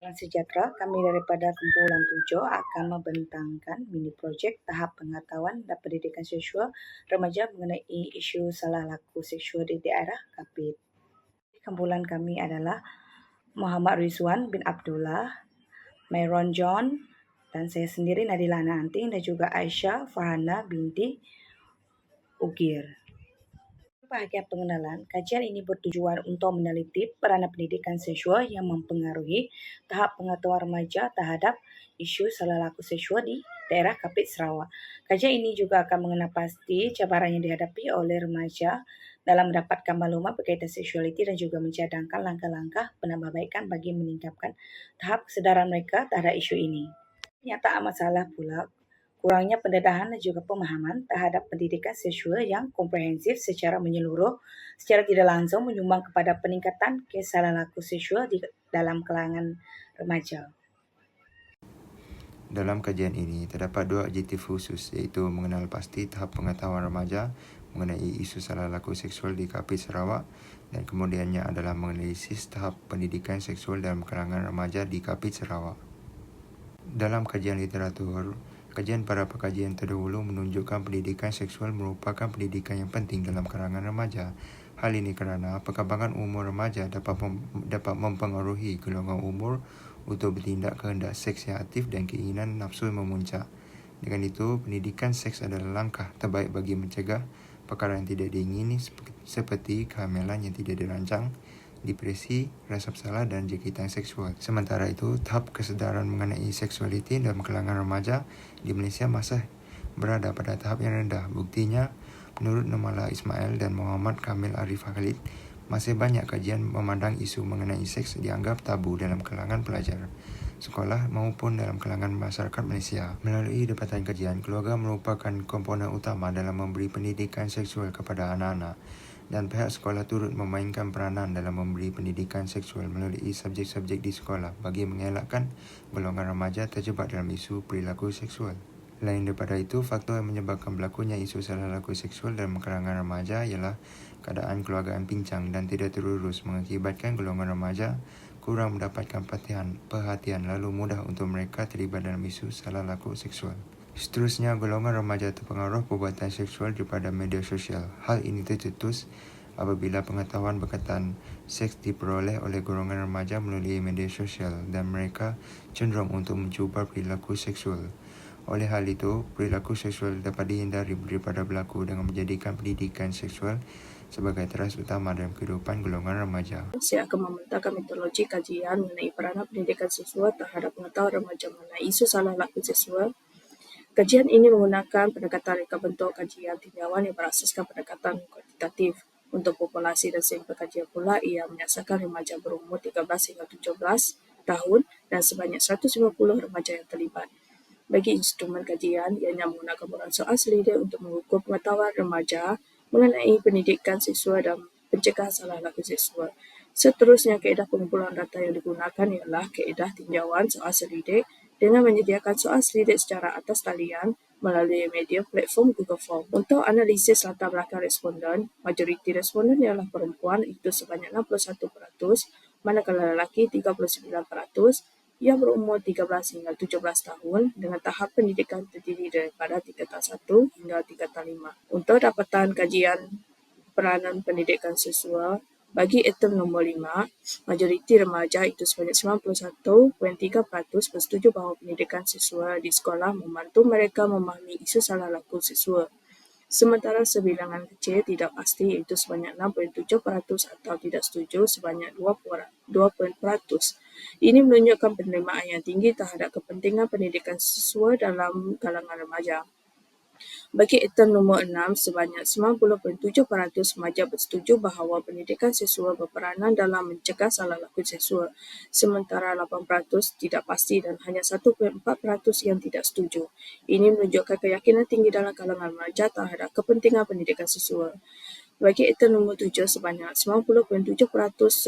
Salam sejahtera, kami daripada kumpulan 7 akan membentangkan mini projek tahap pengetahuan dan pendidikan seksual remaja mengenai isu salah laku seksual di daerah Kapit. Kumpulan kami adalah Muhammad Rizwan bin Abdullah, Myron John, dan saya sendiri Nadila Anting dan juga Aisyah Farhana binti Ugir. Bahagian pengenalan, kajian ini bertujuan untuk meneliti peranan pendidikan seksual yang mempengaruhi tahap pengetahuan remaja terhadap isu salah laku seksual di daerah Kapit Sarawak. Kajian ini juga akan mengenal pasti cabaran yang dihadapi oleh remaja dalam mendapatkan maklumat berkaitan seksualiti dan juga mencadangkan langkah-langkah penambahbaikan bagi meningkatkan tahap kesedaran mereka terhadap isu ini. Kenyataan masalah pula kurangnya pendedahan dan juga pemahaman terhadap pendidikan seksual yang komprehensif secara menyeluruh secara tidak langsung menyumbang kepada peningkatan kes salah laku seksual di dalam kalangan remaja. Dalam kajian ini, terdapat dua adjektif khusus iaitu mengenal pasti tahap pengetahuan remaja mengenai isu salah laku seksual di Kapit Sarawak dan kemudiannya adalah menganalisis tahap pendidikan seksual dalam kalangan remaja di Kapit Sarawak. Dalam kajian literatur, kajian para pekajian terdahulu menunjukkan pendidikan seksual merupakan pendidikan yang penting dalam kalangan remaja. Hal ini kerana perkembangan umur remaja dapat mempengaruhi golongan umur untuk bertindak kehendak seks yang aktif dan keinginan nafsu memuncak. Dengan itu, pendidikan seks adalah langkah terbaik bagi mencegah perkara yang tidak diingini seperti kehamilan yang tidak dirancang, depresi, rasa bersalah dan jangkitan seksual. Sementara itu, tahap kesedaran mengenai seksualiti dalam kalangan remaja di Malaysia masih berada pada tahap yang rendah. Buktinya, menurut Nomala Ismail dan Muhammad Kamil Arif Khalid, masih banyak kajian memandang isu mengenai seks dianggap tabu dalam kalangan pelajar sekolah maupun dalam kalangan masyarakat Malaysia. Melalui dapatan kajian, keluarga merupakan komponen utama dalam memberi pendidikan seksual kepada anak-anak dan pihak sekolah turut memainkan peranan dalam memberi pendidikan seksual melalui subjek-subjek di sekolah bagi mengelakkan golongan remaja terjebak dalam isu perilaku seksual. Lain daripada itu, faktor yang menyebabkan berlakunya isu salah laku seksual dalam kalangan remaja ialah keadaan keluargaan pincang dan tidak terurus mengakibatkan golongan remaja kurang mendapatkan perhatian lalu mudah untuk mereka terlibat dalam isu salah laku seksual. Seterusnya, golongan remaja terpengaruh perbuatan seksual daripada media sosial. Hal ini tercetus apabila pengetahuan berkaitan seks diperoleh oleh golongan remaja melalui media sosial dan mereka cenderung untuk mencuba perilaku seksual. Oleh hal itu, perilaku seksual dapat dihindari daripada berlaku dengan menjadikan pendidikan seksual sebagai teras utama dalam kehidupan golongan remaja. Saya akan membentangkan metodologi kajian mengenai peranan pendidikan seksual terhadap pengetahuan remaja mengenai isu salah laku seksual. Kajian ini menggunakan pendekatan reka bentuk kajian tinjauan yang berasaskan pendekatan kuantitatif. Untuk populasi dan sampel kajian pula, ia menyasarkan remaja berumur 13 hingga 17 tahun dan sebanyak 150 remaja yang terlibat. Bagi instrumen kajian, ianya menggunakan borang soal selidik untuk mengukur pengetahuan remaja mengenai pendidikan seksual dan pencegahan salah laku seksual. Seterusnya, kaedah pengumpulan data yang digunakan ialah kaedah tinjauan soal selidik dengan menyediakan soal selidik secara atas talian melalui media platform Google Form. Untuk analisis latar belakang responden, majoriti responden ialah perempuan itu sebanyak 61%, manakala lelaki 39%, yang berumur 13 hingga 17 tahun dengan tahap pendidikan terdiri daripada tingkatan 1 hingga tingkatan 5. Untuk dapatan kajian peranan pendidikan seksual, bagi item nombor 5, majoriti remaja itu sebanyak 91.3% bersetuju bahawa pendidikan seksual di sekolah membantu mereka memahami isu salah laku seksual. Sementara sebilangan kecil tidak pasti iaitu sebanyak 6.7% atau tidak setuju sebanyak 2%. Ini menunjukkan penerimaan yang tinggi terhadap kepentingan pendidikan seksual dalam kalangan remaja. Bagi item nombor 6, sebanyak 90.7% remaja bersetuju bahawa pendidikan seksual berperanan dalam mencegah salah laku seksual, sementara 8% tidak pasti dan hanya 1.4% yang tidak setuju. Ini menunjukkan keyakinan tinggi dalam kalangan remaja terhadap kepentingan pendidikan seksual. Bagi item nombor 7, sebanyak 90.7%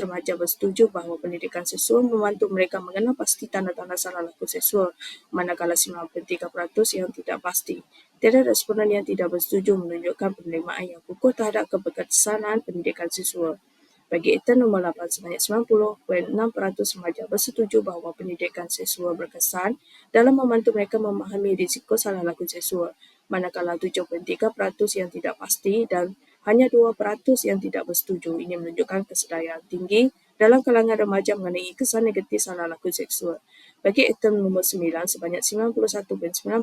remaja bersetuju bahawa pendidikan seksual membantu mereka mengenal pasti tanda-tanda salah laku seksual, manakala 93% yang tidak pasti. Tiada responden yang tidak bersetuju menunjukkan penerimaan yang kukuh terhadap keberkesanan pendidikan seksual. Bagi item nombor 8, sebanyak 90.6% remaja bersetuju bahawa pendidikan seksual berkesan dalam membantu mereka memahami risiko salah laku seksual, manakala 7.3% yang tidak pasti dan hanya 2% yang tidak bersetuju. Ini menunjukkan kesedaran tinggi dalam kalangan remaja mengenai kesan negatif salah laku seksual. Bagi item nombor 9, sebanyak 91.9%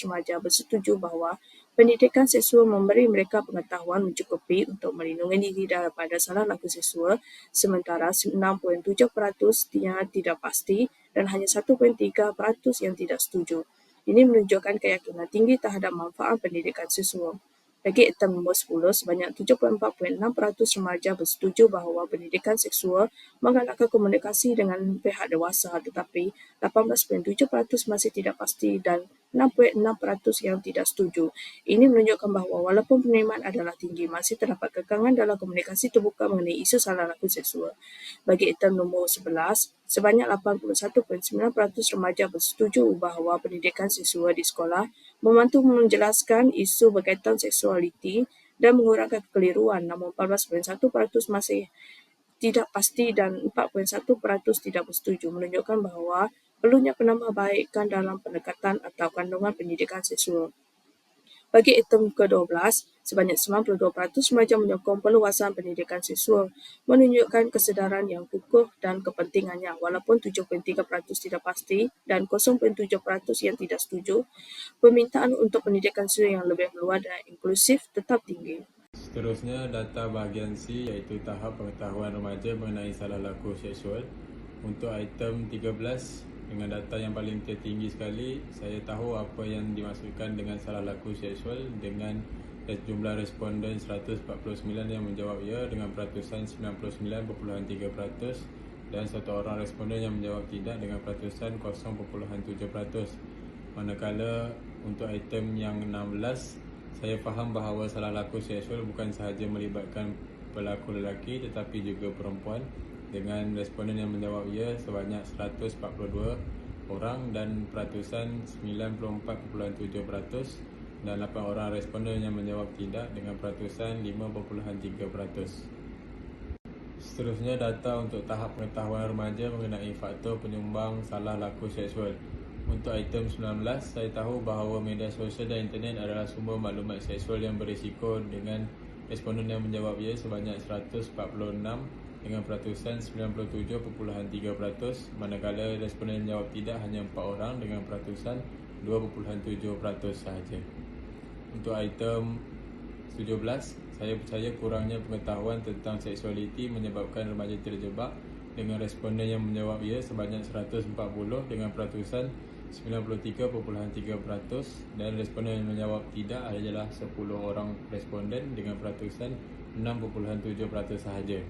remaja bersetuju bahawa pendidikan seksual memberi mereka pengetahuan mencukupi untuk melindungi diri daripada salah laku seksual, sementara 6.7% yang tidak pasti dan hanya 1.3% yang tidak setuju. Ini menunjukkan keyakinan tinggi terhadap manfaat pendidikan seksual. Bagi item nombor 10, sebanyak 74.6% remaja bersetuju bahawa pendidikan seksual menggalakkan komunikasi dengan pihak dewasa, tetapi 18.7% masih tidak pasti dan 6.6% yang tidak setuju. Ini menunjukkan bahawa walaupun penerimaan adalah tinggi, masih terdapat kekangan dalam komunikasi terbuka mengenai isu salah laku seksual. Bagi item nombor 11, sebanyak 81.9% remaja bersetuju bahawa pendidikan seksual di sekolah membantu menjelaskan isu berkaitan seksualiti dan mengurangkan kekeliruan, namun 14.1% masih tidak pasti dan 4.1% tidak bersetuju, menunjukkan bahawa perlunya penambahbaikan dalam pendekatan atau kandungan pendidikan seksual. Bagi item ke-12, sebanyak 92% remaja menyokong perluasan pendidikan seksual, menunjukkan kesedaran yang kukuh dan kepentingannya, walaupun 7.3% tidak pasti dan 0.7% yang tidak setuju. Permintaan untuk pendidikan seksual yang lebih luas dan inklusif tetap tinggi. Seterusnya, data bahagian C iaitu tahap pengetahuan remaja mengenai salah laku seksual. Untuk item 13, dengan data yang paling tertinggi sekali, saya tahu apa yang dimaksudkan dengan salah laku seksual dengan jumlah responden 149 yang menjawab ya dengan peratusan 99.3% dan satu orang responden yang menjawab tidak dengan peratusan 0.7%. Manakala untuk item yang 16, saya faham bahawa salah laku seksual bukan sahaja melibatkan pelaku lelaki tetapi juga perempuan dengan responden yang menjawab ya sebanyak 142 orang dan peratusan 94.7% dan 8 orang responden yang menjawab tidak dengan peratusan 5.3%. Seterusnya, data untuk tahap pengetahuan remaja mengenai faktor penyumbang salah laku seksual. Untuk item 19, saya tahu bahawa media sosial dan internet adalah sumber maklumat seksual yang berisiko dengan responden yang menjawab ya sebanyak 146 dengan peratusan 97.3%, manakala responden yang menjawab tidak hanya 4 orang dengan peratusan 2.7% sahaja. Untuk item 17, saya percaya kurangnya pengetahuan tentang seksualiti menyebabkan remaja terjebak dengan responden yang menjawab ya sebanyak 140 dengan peratusan 93.3% dan responden yang menjawab tidak adalah 10 orang responden dengan peratusan 6.7% sahaja.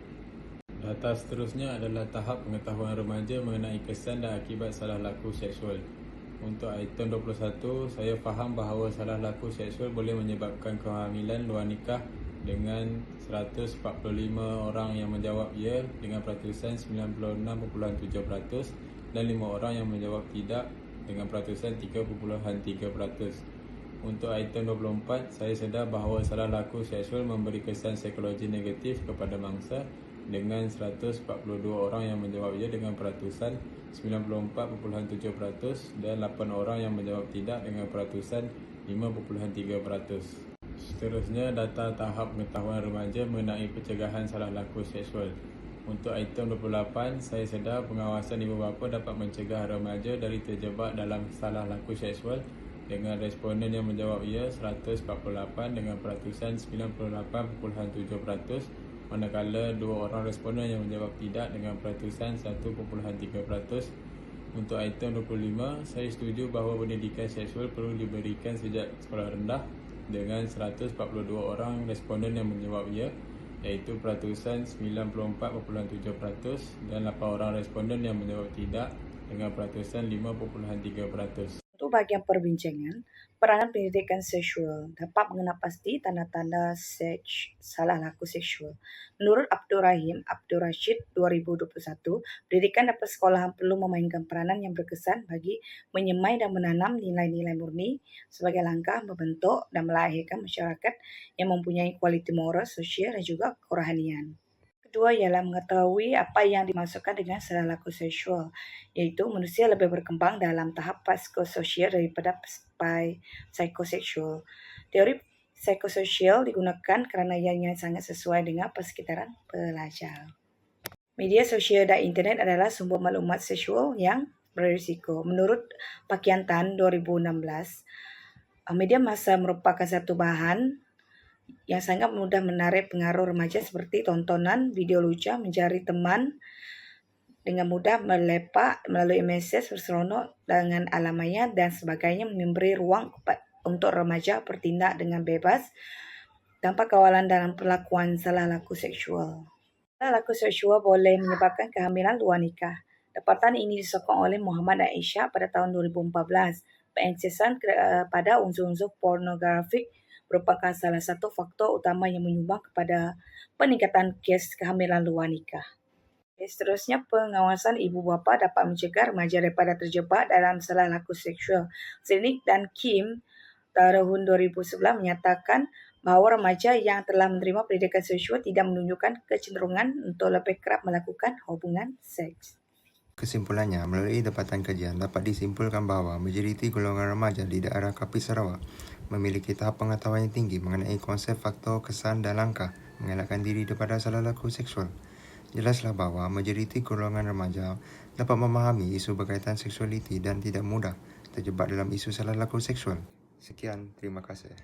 Data seterusnya adalah tahap pengetahuan remaja mengenai kesan dan akibat salah laku seksual. Untuk item 21, saya faham bahawa salah laku seksual boleh menyebabkan kehamilan luar nikah dengan 145 orang yang menjawab ya dengan peratusan 96.7% dan 5 orang yang menjawab tidak dengan peratusan 3.3%. Untuk item 24, saya sedar bahawa salah laku seksual memberi kesan psikologi negatif kepada mangsa dengan 142 orang yang menjawab ya dengan peratusan 94.7% dan 8 orang yang menjawab tidak dengan peratusan 5.3%. Seterusnya, data tahap pengetahuan remaja mengenai pencegahan salah laku seksual. Untuk item 28, saya sedar pengawasan ibu bapa dapat mencegah remaja dari terjebak dalam salah laku seksual dengan responden yang menjawab ya 148 dengan peratusan 98.7%, manakala 2 orang responden yang menjawab tidak dengan peratusan 1.3%. Untuk item 25, saya setuju bahawa pendidikan seksual perlu diberikan sejak sekolah rendah dengan 142 orang responden yang menjawab ya, iaitu peratusan 94.7% dan 8 orang responden yang menjawab tidak dengan peratusan 5.3%. Untuk bagian perbincangan, peranan pendidikan seksual dapat mengenal pasti tanda-tanda salah laku seksual. Menurut Abdur Rashid 2021, pendidikan dan persekolahan perlu memainkan peranan yang berkesan bagi menyemai dan menanam nilai-nilai murni sebagai langkah membentuk dan melahirkan masyarakat yang mempunyai kualiti moral, sosial dan juga kerohanian. Kedua ialah mengetahui apa yang dimaksudkan dengan salah laku seksual, iaitu manusia lebih berkembang dalam tahap psikososial daripada psikoseksual. Teori psikososial digunakan kerana ianya sangat sesuai dengan persekitaran pelajar. Media sosial dan internet adalah sumber maklumat seksual yang berisiko. Menurut Pakaian Tan 2016, media massa merupakan satu bahan yang sangat mudah menarik pengaruh remaja seperti tontonan, video lucu, mencari teman dengan mudah, melepak melalui mesej berseronok dengan alamanya dan sebagainya, memberi ruang untuk remaja bertindak dengan bebas tanpa kawalan dalam perlakuan salah laku seksual. Salah laku seksual boleh menyebabkan kehamilan luar nikah. Dapatan ini disokong oleh Muhammad dan Aisyah pada tahun 2014. Pengaksesan pada unsur-unsur pornografik merupakan salah satu faktor utama yang menyumbang kepada peningkatan kes kehamilan luar nikah. Seterusnya, pengawasan ibu bapa dapat mencegah remaja daripada terjebak dalam salah laku seksual. Selinik dan Kim tahun 2011 menyatakan bahawa remaja yang telah menerima pendidikan seksual tidak menunjukkan kecenderungan untuk lebih kerap melakukan hubungan seks. Kesimpulannya, melalui dapatan kajian dapat disimpulkan bahawa majoriti golongan remaja di daerah Kapit Sarawak memiliki tahap pengetahuan yang tinggi mengenai konsep faktor kesan dan langkah mengelakkan diri daripada salah laku seksual. Jelaslah bahawa majoriti golongan remaja dapat memahami isu berkaitan seksualiti dan tidak mudah terjebak dalam isu salah laku seksual. Sekian, terima kasih.